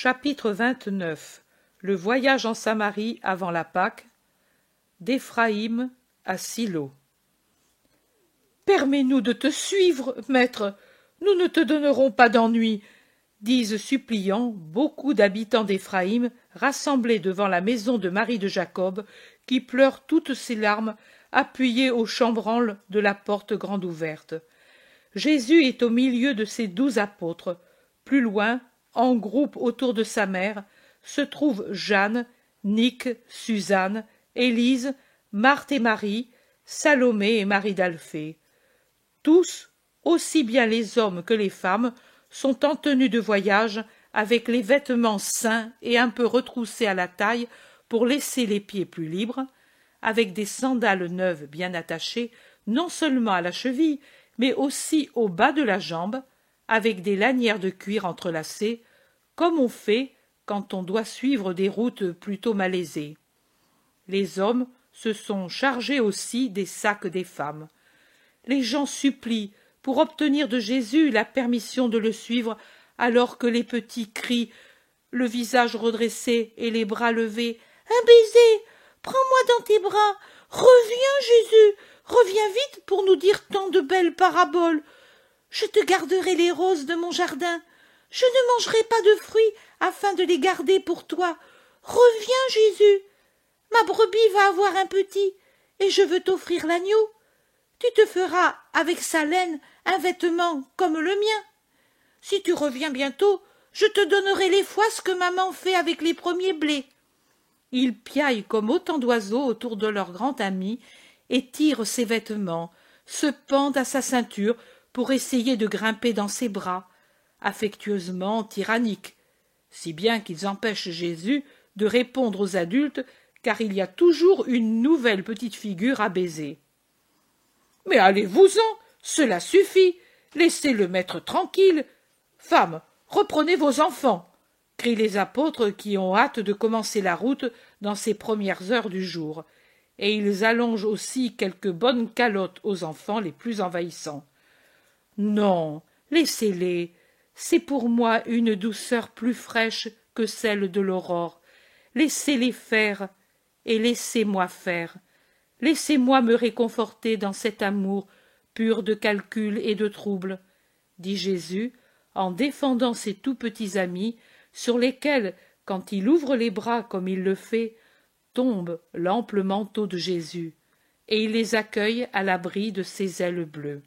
Chapitre 29. Le voyage en Samarie avant la Pâque. D'Éphraïm à Silo. Permets-nous de te suivre, maître, nous ne te donnerons pas d'ennui, disent suppliants beaucoup d'habitants d'Éphraïm rassemblés devant la maison de Marie de Jacob, qui pleure toutes ses larmes, appuyée au chambranle de la porte grande ouverte. Jésus est au milieu de ses 12 apôtres. Plus loin, en groupe autour de sa mère, se trouvent Jeanne, Nick, Suzanne, Élise, Marthe et Marie, Salomé et Marie d'Alphée. Tous, aussi bien les hommes que les femmes, sont en tenue de voyage, avec les vêtements sains et un peu retroussés à la taille pour laisser les pieds plus libres, avec des sandales neuves bien attachées, non seulement à la cheville, mais aussi au bas de la jambe, avec des lanières de cuir entrelacées, comme on fait quand on doit suivre des routes plutôt malaisées. Les hommes se sont chargés aussi des sacs des femmes. Les gens supplient pour obtenir de Jésus la permission de le suivre, alors que les petits crient, le visage redressé et les bras levés, « Un baiser! Prends-moi dans tes bras! Reviens, Jésus! Reviens vite pour nous dire tant de belles paraboles! Je te garderai les roses de mon jardin. Je ne mangerai pas de fruits afin de les garder pour toi. Reviens, Jésus! Ma brebis va avoir un petit, et je veux t'offrir l'agneau. Tu te feras avec sa laine un vêtement comme le mien. Si tu reviens bientôt, je te donnerai les foisses que maman fait avec les premiers blés. » Ils piaillent comme autant d'oiseaux autour de leur grand ami et tirent ses vêtements, se pendent à sa ceinture pour essayer de grimper dans ses bras, affectueusement tyranniques, si bien qu'ils empêchent Jésus de répondre aux adultes, car il y a toujours une nouvelle petite figure à baiser. « Mais allez-vous-en, cela suffit, laissez le maître tranquille. Femmes, reprenez vos enfants, » crient les apôtres qui ont hâte de commencer la route dans ces premières heures du jour, et ils allongent aussi quelques bonnes calottes aux enfants les plus envahissants. « Non, laissez-les, c'est pour moi une douceur plus fraîche que celle de l'aurore. Laissez-les faire, et laissez-moi faire. Laissez-moi me réconforter dans cet amour pur de calcul et de trouble, » dit Jésus, en défendant ses tout petits amis, sur lesquels, quand il ouvre les bras comme il le fait, tombe l'ample manteau de Jésus, et il les accueille à l'abri de ses ailes bleues.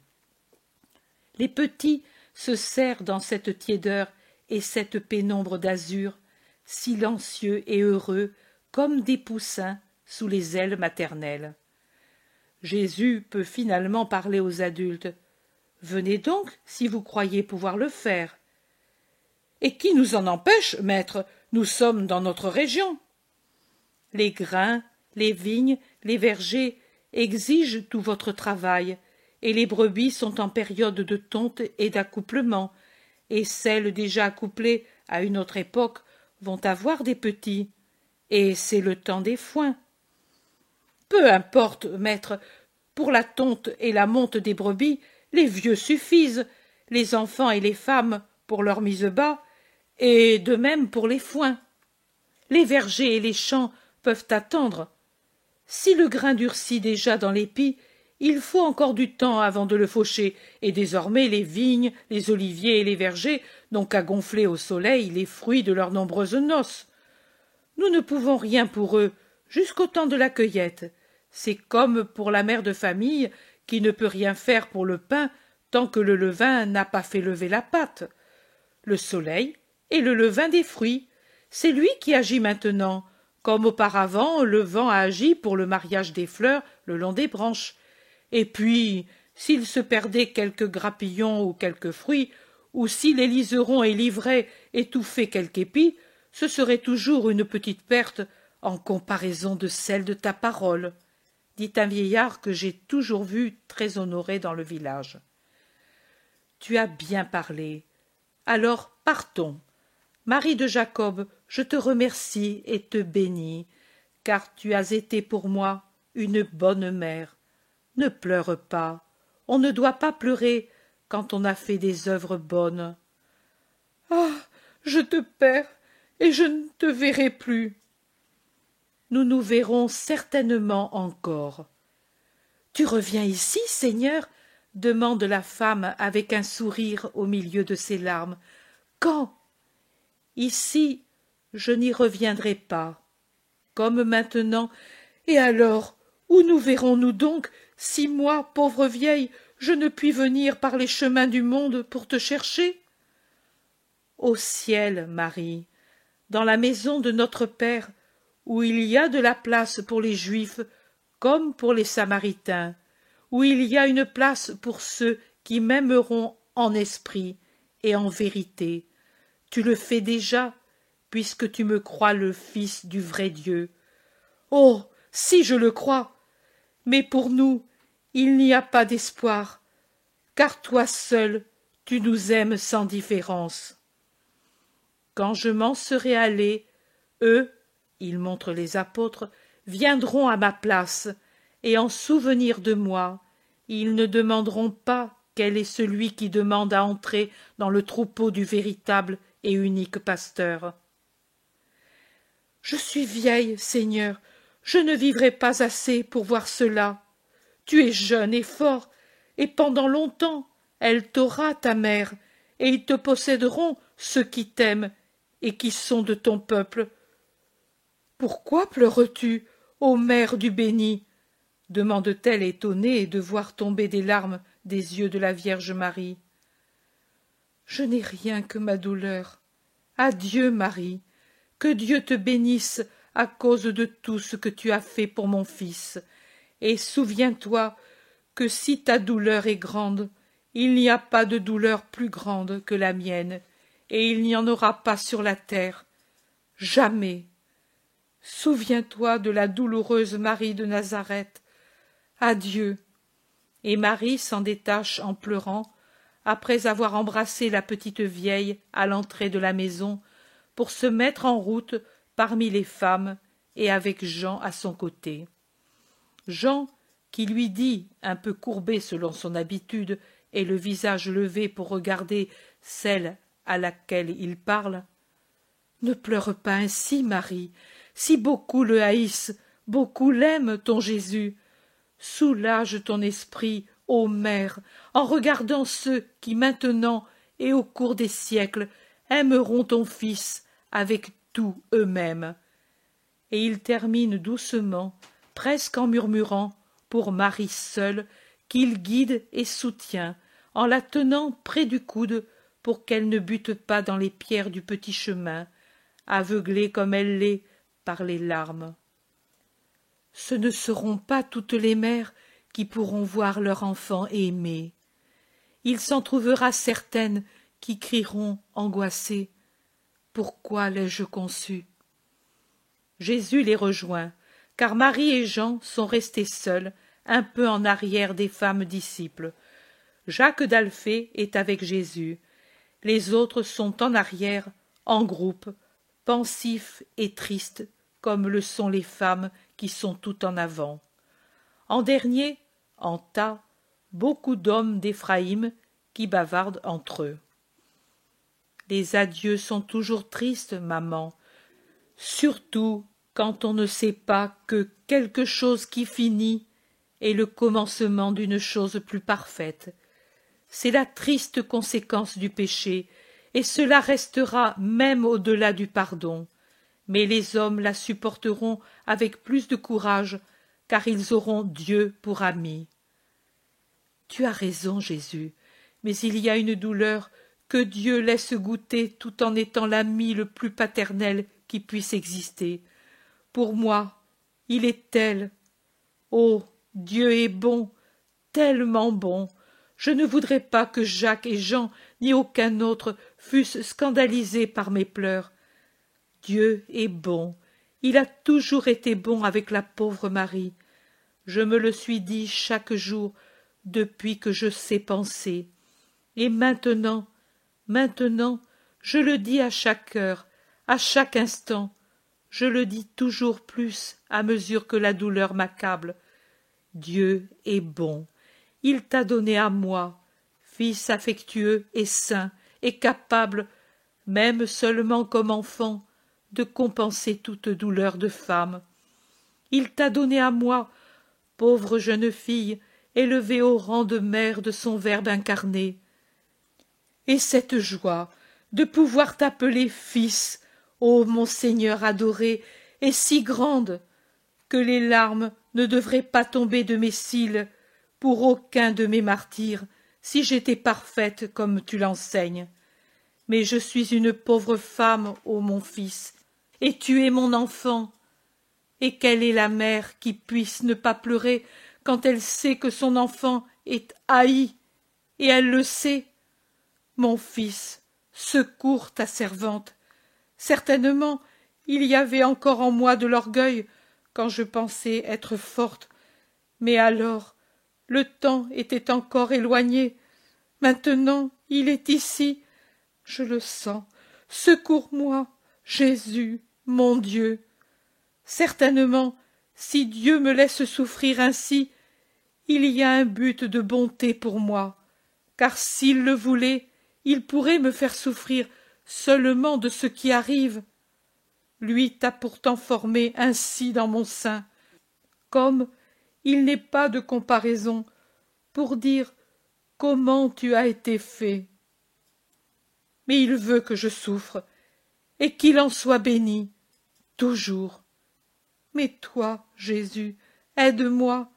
Les petits se serrent dans cette tiédeur et cette pénombre d'azur, silencieux et heureux comme des poussins sous les ailes maternelles. Jésus peut finalement parler aux adultes. « Venez donc, si vous croyez pouvoir le faire. »« Et qui nous en empêche, maître? Nous sommes dans notre région. » Les grains, les vignes, les vergers exigent tout votre travail, et les brebis sont en période de tonte et d'accouplement, et celles déjà accouplées à une autre époque vont avoir des petits, et c'est le temps des foins. Peu importe, maître, pour la tonte et la monte des brebis, les vieux suffisent, les enfants et les femmes pour leur mise bas, et de même pour les foins. Les vergers et les champs peuvent attendre. Si le grain durcit déjà dans l'épi, il faut encore du temps avant de le faucher, et désormais les vignes, les oliviers et les vergers n'ont qu'à gonfler au soleil les fruits de leurs nombreuses noces. Nous ne pouvons rien pour eux, jusqu'au temps de la cueillette. C'est comme pour la mère de famille qui ne peut rien faire pour le pain tant que le levain n'a pas fait lever la pâte. Le soleil est le levain des fruits, c'est lui qui agit maintenant, comme auparavant le vent a agi pour le mariage des fleurs le long des branches. Et puis, s'il se perdait quelques grappillons ou quelques fruits, ou si les liserons et l'ivraies étouffaient quelque épi, ce serait toujours une petite perte en comparaison de celle de ta parole, dit un vieillard que j'ai toujours vu très honoré dans le village. Tu as bien parlé. Alors partons. Marie de Jacob, je te remercie et te bénis, car tu as été pour moi une bonne mère. Ne pleure pas, on ne doit pas pleurer quand on a fait des œuvres bonnes. Ah, je te perds, et je ne te verrai plus. Nous nous verrons certainement encore. Tu reviens ici, Seigneur? Demande la femme avec un sourire au milieu de ses larmes. Quand? Ici, je n'y reviendrai pas. Comme maintenant. Et alors, où nous verrons-nous donc, si moi, pauvre vieille, je ne puis venir par les chemins du monde pour te chercher? Au ciel, Marie, dans la maison de notre Père, où il y a de la place pour les Juifs comme pour les Samaritains, où il y a une place pour ceux qui m'aimeront en esprit et en vérité. Tu le fais déjà, puisque tu me crois le Fils du vrai Dieu. Oh, si je le crois! Mais pour nous, il n'y a pas d'espoir, car toi seul, tu nous aimes sans différence. Quand je m'en serai allé, eux, il montre les apôtres, viendront à ma place, et en souvenir de moi, ils ne demanderont pas quel est celui qui demande à entrer dans le troupeau du véritable et unique pasteur. Je suis vieille, Seigneur, je ne vivrai pas assez pour voir cela. Tu es jeune et fort, et pendant longtemps elle t'aura, ta mère, et ils te posséderont, ceux qui t'aiment et qui sont de ton peuple. Pourquoi pleures-tu, ô mère du béni? Demande-t-elle étonnée de voir tomber des larmes des yeux de la Vierge Marie. Je n'ai rien que ma douleur. Adieu, Marie, que Dieu te bénisse à cause de tout ce que tu as fait pour mon fils, et souviens-toi que si ta douleur est grande, il n'y a pas de douleur plus grande que la mienne, et il n'y en aura pas sur la terre. Jamais. Souviens-toi de la douloureuse Marie de Nazareth. Adieu. Et Marie s'en détache en pleurant, après avoir embrassé la petite vieille à l'entrée de la maison, pour se mettre en route parmi les femmes et avec Jean à son côté. Jean, qui lui dit, un peu courbé selon son habitude et le visage levé pour regarder celle à laquelle il parle, « Ne pleure pas ainsi, Marie, si beaucoup le haïssent, beaucoup l'aiment, ton Jésus. Soulage ton esprit, ô mère, en regardant ceux qui maintenant et au cours des siècles aimeront ton Fils avec tout eux-mêmes. » Et il termine doucement, presque en murmurant, pour Marie seule, qu'il guide et soutient, en la tenant près du coude pour qu'elle ne bute pas dans les pierres du petit chemin, aveuglée comme elle l'est par les larmes. Ce ne seront pas toutes les mères qui pourront voir leur enfant aimé. Il s'en trouvera certaines qui crieront angoissées « Pourquoi l'ai-je conçu ?» Jésus les rejoint, car Marie et Jean sont restés seuls, un peu en arrière des femmes disciples. Jacques d'Alphée est avec Jésus. Les autres sont en arrière, en groupe, pensifs et tristes, comme le sont les femmes qui sont tout en avant. En dernier, en tas, beaucoup d'hommes d'Éphraïm qui bavardent entre eux. Les adieux sont toujours tristes, maman, surtout quand on ne sait pas que quelque chose qui finit est le commencement d'une chose plus parfaite. C'est la triste conséquence du péché, et cela restera même au-delà du pardon. Mais les hommes la supporteront avec plus de courage, car ils auront Dieu pour ami. Tu as raison, Jésus, mais il y a une douleur que Dieu laisse goûter tout en étant l'ami le plus paternel qui puisse exister. Pour moi, il est tel. Oh, Dieu est bon, tellement bon. Je ne voudrais pas que Jacques et Jean, ni aucun autre, fussent scandalisés par mes pleurs. Dieu est bon. Il a toujours été bon avec la pauvre Marie. Je me le suis dit chaque jour depuis que je sais penser. Et maintenant, je le dis à chaque heure, à chaque instant. Je le dis toujours plus à mesure que la douleur m'accable. Dieu est bon. Il t'a donné à moi, fils affectueux et saint et capable, même seulement comme enfant, de compenser toute douleur de femme. Il t'a donné à moi, pauvre jeune fille, élevée au rang de mère de son Verbe incarné. Et cette joie de pouvoir t'appeler fils, ô mon Seigneur adoré, est si grande que les larmes ne devraient pas tomber de mes cils pour aucun de mes martyrs, si j'étais parfaite comme tu l'enseignes. Mais je suis une pauvre femme, ô mon fils, et tu es mon enfant. Et quelle est la mère qui puisse ne pas pleurer quand elle sait que son enfant est haï, et elle le sait? Mon fils, secours ta servante. Certainement, il y avait encore en moi de l'orgueil quand je pensais être forte, mais alors le temps était encore éloigné. Maintenant il est ici, je le sens. Secours-moi, Jésus, mon Dieu. Certainement, si Dieu me laisse souffrir ainsi, il y a un but de bonté pour moi, car s'il le voulait, il pourrait me faire souffrir seulement de ce qui arrive. Lui t'a pourtant formé ainsi dans mon sein, comme il n'est pas de comparaison pour dire comment tu as été fait. Mais il veut que je souffre, et qu'il en soit béni, toujours. Mais toi, Jésus, aide-moi,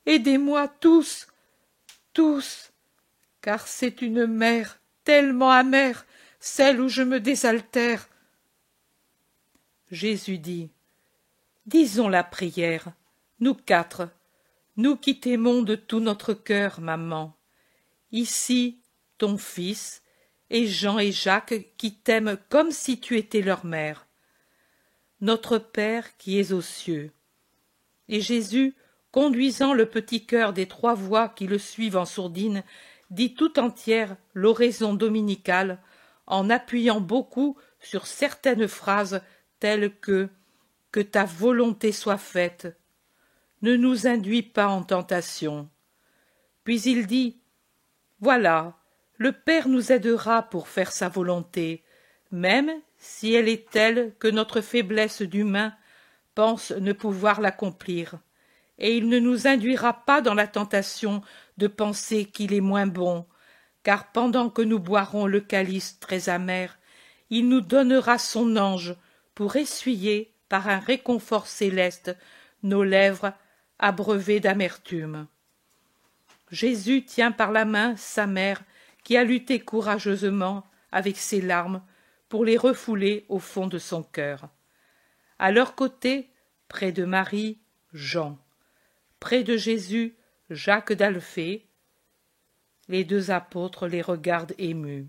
aidez-moi tous, tous, car c'est une mer tellement amère, celle où je me désaltère. Jésus dit, disons la prière, nous quatre, nous qui t'aimons de tout notre cœur, maman. Ici, ton fils, et Jean et Jacques qui t'aiment comme si tu étais leur mère. Notre Père qui es aux cieux. Et Jésus, conduisant le petit cœur des trois voix qui le suivent en sourdine, dit tout entière l'oraison dominicale, en appuyant beaucoup sur certaines phrases telles que « Que ta volonté soit faite », « Ne nous induis pas en tentation ». Puis il dit « Voilà, le Père nous aidera pour faire sa volonté, même si elle est telle que notre faiblesse d'humain pense ne pouvoir l'accomplir, et il ne nous induira pas dans la tentation de penser qu'il est moins bon, car pendant que nous boirons le calice très amer, il nous donnera son ange pour essuyer, par un réconfort céleste, nos lèvres abreuvées d'amertume. Jésus tient par la main sa mère qui a lutté courageusement avec ses larmes pour les refouler au fond de son cœur. À leur côté, près de Marie, Jean. Près de Jésus, Jacques d'Alphée. Les deux apôtres les regardent émus.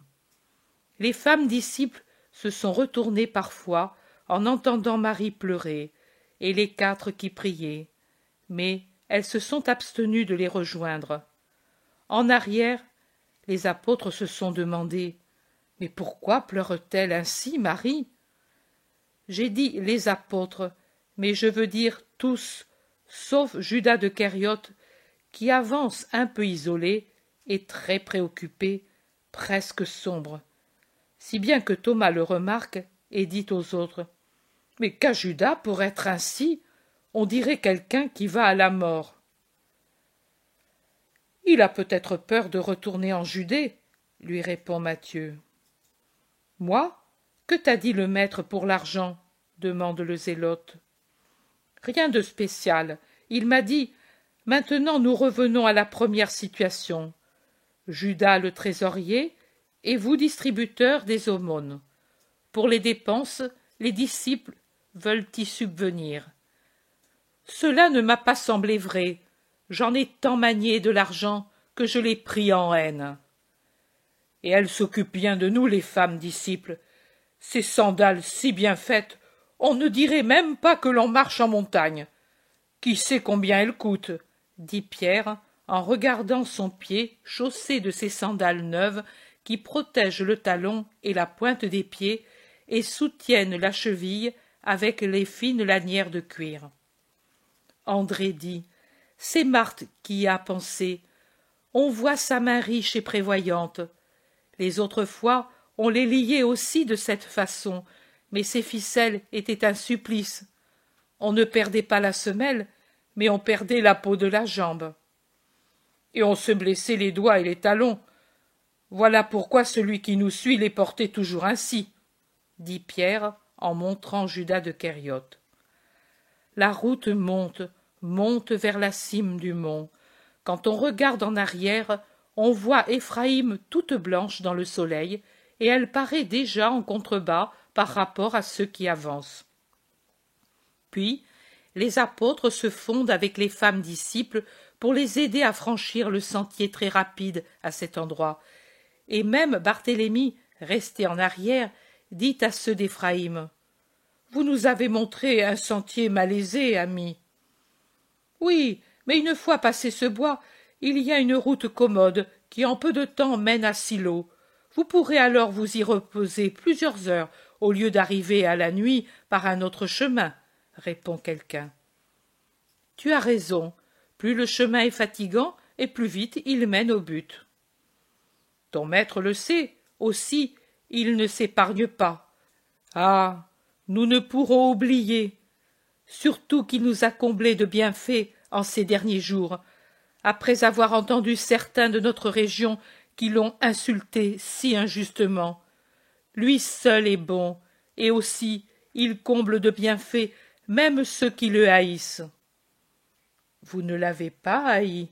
Les femmes disciples se sont retournées parfois en entendant Marie pleurer, et les quatre qui priaient, mais elles se sont abstenues de les rejoindre. En arrière, les apôtres se sont demandé « Mais pourquoi pleure-t-elle ainsi, Marie ?» J'ai dit les apôtres, mais je veux dire tous, sauf Judas de Kériote, qui avance un peu isolé et très préoccupé, presque sombre. Si bien que Thomas le remarque et dit aux autres « Mais qu'a Judas pour être ainsi? On dirait quelqu'un qui va à la mort. » « Il a peut-être peur de retourner en Judée, » lui répond Matthieu. « Moi? Que t'a dit le maître pour l'argent ?» demande le zélote. « Rien de spécial. Il m'a dit « Maintenant nous revenons à la première situation. Judas le trésorier et vous distributeurs des aumônes. Pour les dépenses, les disciples veulent y subvenir. Cela ne m'a pas semblé vrai. J'en ai tant manié de l'argent que je l'ai pris en haine. Et elles s'occupent bien de nous, les femmes disciples. Ces sandales si bien faites, on ne dirait même pas que l'on marche en montagne. Qui sait combien elles coûtent? Dit Pierre, en regardant son pied chaussé de ces sandales neuves qui protègent le talon et la pointe des pieds et soutiennent la cheville avec les fines lanières de cuir. André dit « C'est Marthe qui y a pensé. On voit sa main riche et prévoyante. Les autres fois, on les liait aussi de cette façon, mais ces ficelles étaient un supplice. On ne perdait pas la semelle, mais on perdait la peau de la jambe. Et on se blessait les doigts et les talons. Voilà pourquoi celui qui nous suit les portait toujours ainsi, dit Pierre en montrant Judas de Kériote. La route monte, monte vers la cime du mont. Quand on regarde en arrière, on voit Éphraïm toute blanche dans le soleil, et elle paraît déjà en contrebas par rapport à ceux qui avancent. Puis, les apôtres se fondent avec les femmes disciples pour les aider à franchir le sentier très rapide à cet endroit. Et même Barthélemy, resté en arrière, dit à ceux d'Éphraïm: « Vous nous avez montré un sentier malaisé, amis. » « Oui, mais une fois passé ce bois, il y a une route commode qui en peu de temps mène à Silo. Vous pourrez alors vous y reposer plusieurs heures au lieu d'arriver à la nuit par un autre chemin, répond quelqu'un. Tu as raison, plus le chemin est fatigant et plus vite il mène au but. Ton maître le sait, aussi il ne s'épargne pas. Ah, nous ne pourrons oublier, surtout qu'il nous a comblés de bienfaits en ces derniers jours, après avoir entendu certains de notre région qui l'ont insulté si injustement. Lui seul est bon, et aussi il comble de bienfaits même ceux qui le haïssent. Vous ne l'avez pas haï?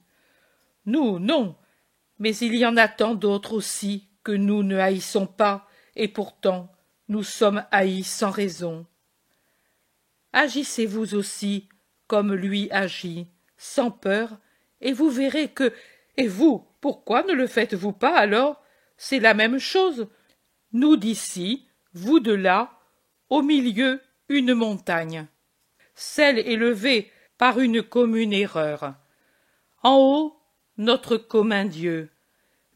Nous, non, mais il y en a tant d'autres aussi que nous ne haïssons pas, et pourtant nous sommes haïs sans raison. Agissez-vous aussi comme lui agit, sans peur, et vous verrez que... Et vous, pourquoi ne le faites-vous pas alors? C'est la même chose. Nous d'ici, vous de là, au milieu une montagne. Celle élevée par une commune erreur. En haut, notre commun Dieu.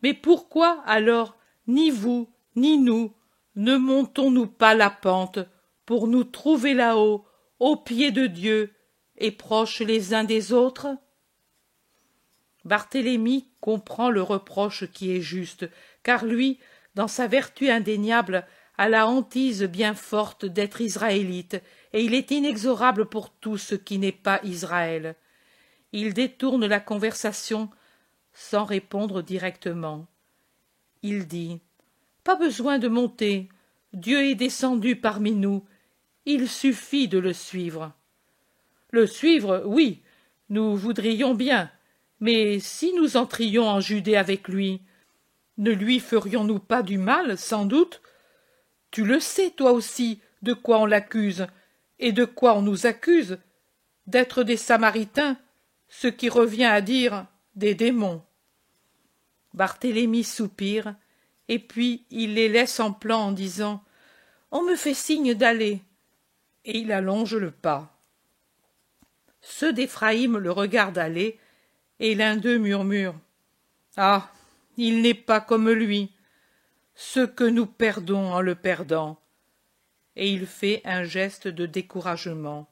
Mais pourquoi alors, ni vous, ni nous, ne montons-nous pas la pente pour nous trouver là-haut, aux pieds de Dieu, et proches les uns des autres? Barthélemy comprend le reproche qui est juste, car lui, dans sa vertu indéniable, a la hantise bien forte d'être israélite, et il est inexorable pour tout ce qui n'est pas Israël. Il détourne la conversation sans répondre directement. Il dit: « Pas besoin de monter, Dieu est descendu parmi nous, il suffit de le suivre. » Le suivre, oui, nous voudrions bien, mais si nous entrions en Judée avec lui, ne lui ferions-nous pas du mal, sans doute? Tu le sais, toi aussi, de quoi on l'accuse, et de quoi on nous accuse, d'être des Samaritains, ce qui revient à dire des démons. Barthélemy soupire, et puis il les laisse en plan en disant: « On me fait signe d'aller. » Et il allonge le pas. Ceux d'Éphraïm le regardent aller, et l'un d'eux murmure: « Ah, il n'est pas comme lui, ce que nous perdons en le perdant. » Et il fait un geste de découragement.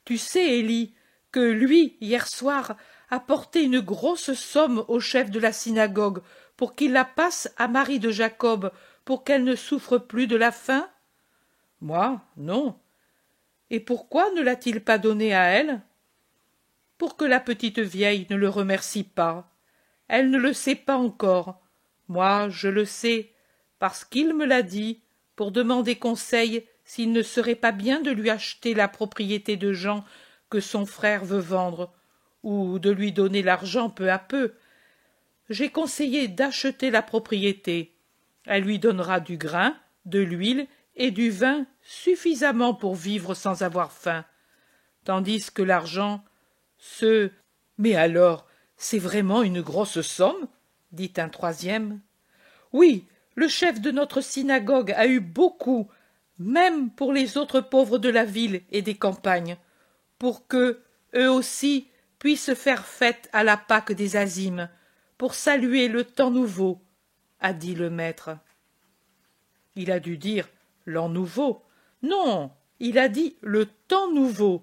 Tu sais, Élie, que lui, hier soir, a porté une grosse somme au chef de la synagogue pour qu'il la passe à Marie de Jacob, pour qu'elle ne souffre plus de la faim? Moi, non. Et pourquoi ne l'a-t-il pas donnée à elle? Pour que la petite vieille ne le remercie pas. Elle ne le sait pas encore. Moi, je le sais, parce qu'il me l'a dit, pour demander conseil s'il ne serait pas bien de lui acheter la propriété de Jean que son frère veut vendre, ou de lui donner l'argent peu à peu. J'ai conseillé d'acheter la propriété. Elle lui donnera du grain, de l'huile et du vin suffisamment pour vivre sans avoir faim. Tandis que l'argent, Mais alors, c'est vraiment une grosse somme? Dit un troisième. Oui, le chef de notre synagogue a eu beaucoup, même pour les autres pauvres de la ville et des campagnes, pour que, eux aussi, puissent faire fête à la Pâque des Azimes, pour saluer le temps nouveau, a dit le maître. Il a dû dire l'an nouveau. Non, il a dit le temps nouveau,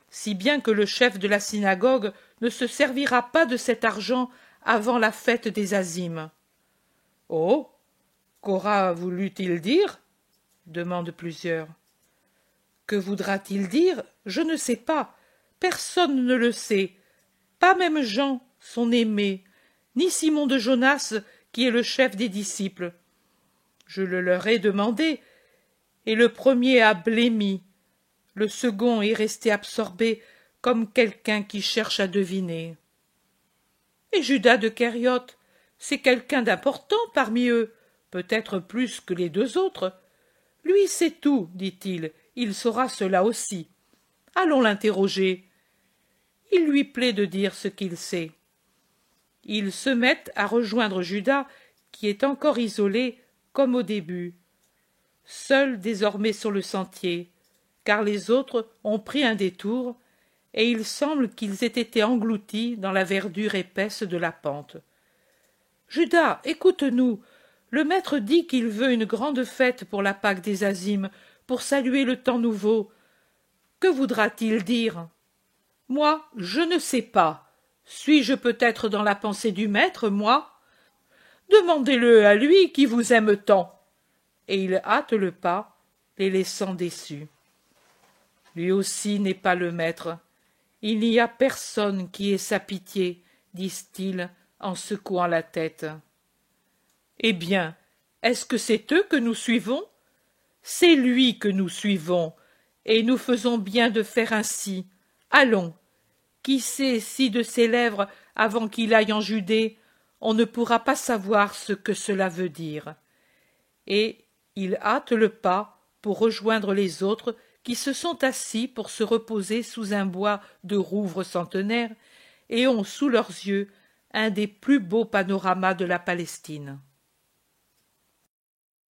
si bien que le chef de la synagogue ne se servira pas de cet argent avant la fête des Azimes. Oh, qu'aura voulu-t-il dire? demandent plusieurs. Que voudra-t-il dire? Je ne sais pas. Personne ne le sait. Pas même Jean, son aimé, ni Simon de Jonas, qui est le chef des disciples. Je le leur ai demandé, et le premier a blêmi. Le second est resté absorbé comme quelqu'un qui cherche à deviner. Et Judas de Kériote, c'est quelqu'un d'important parmi eux, peut-être plus que les deux autres. Lui sait tout, dit-il, il saura cela aussi. Allons l'interroger. Il lui plaît de dire ce qu'il sait. Ils se mettent à rejoindre Judas, qui est encore isolé, comme au début. Seul désormais sur le sentier, car les autres ont pris un détour, et il semble qu'ils aient été engloutis dans la verdure épaisse de la pente. Judas, écoute-nous. Le maître dit qu'il veut une grande fête pour la Pâque des Azimes, pour saluer le temps nouveau. Que voudra-t-il dire? Moi, je ne sais pas. Suis-je peut-être dans la pensée du maître, moi? Demandez-le à lui qui vous aime tant. Et il hâte le pas, les laissant déçus. Lui aussi n'est pas le maître. Il n'y a personne qui ait sa pitié, disent-ils en secouant la tête. Eh bien, est-ce que c'est eux que nous suivons? C'est lui que nous suivons, et nous faisons bien de faire ainsi. Allons. Qui sait si de ses lèvres, avant qu'il aille en Judée, on ne pourra pas savoir ce que cela veut dire. Et il hâte le pas pour rejoindre les autres qui se sont assis pour se reposer sous un bois de rouvre centenaire et ont sous leurs yeux un des plus beaux panoramas de la Palestine.